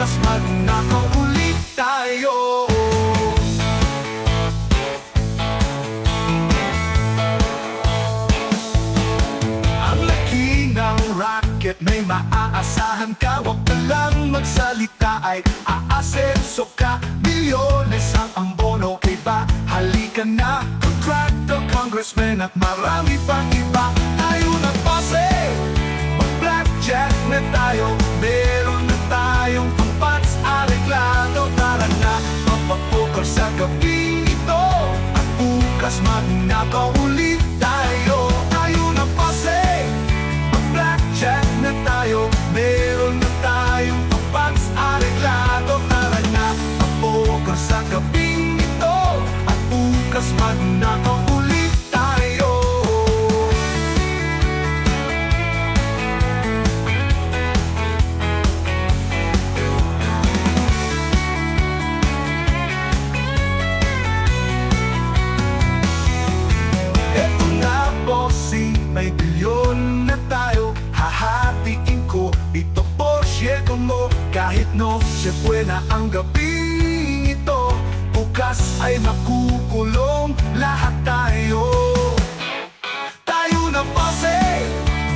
bukas magnakaw ulit tayo. Ang laki ng racket, may maaasahan ka. Huwag ka lang magsalita ay aasenso ka. Milyones ang bono, iba. Halika na, contractor, congressman at marami pang iba. Tayo na pase, mag-blackjack na tayo. Meron na tayong pang-pats areglado. Tara na, mapapoker sa gabi ito. At bukas magnakaw ulit tayo. Tayo na pase, mag-blackjack na tayo. Meron na tayong pang-pats areglado. Tara na, mapoker sa gabi ito. At bukas magnakaw ulit tayo. Eto na bossing, may bilyon na tayo. Hahatiin ko ito porsyento mo. Kahit no se buena ang gabi ito, bukas ay makukulong lahat tayo. Tayo na bossing,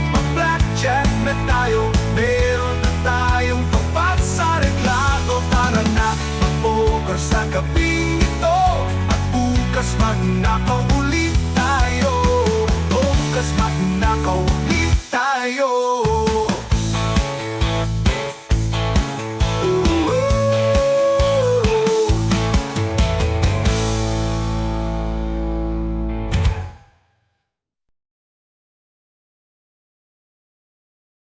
mag-blackjack na tayo. Meron na tayong pang-pats sa reklamo. Tara na, mag-poker sa gabi ito. At bukas magnakaw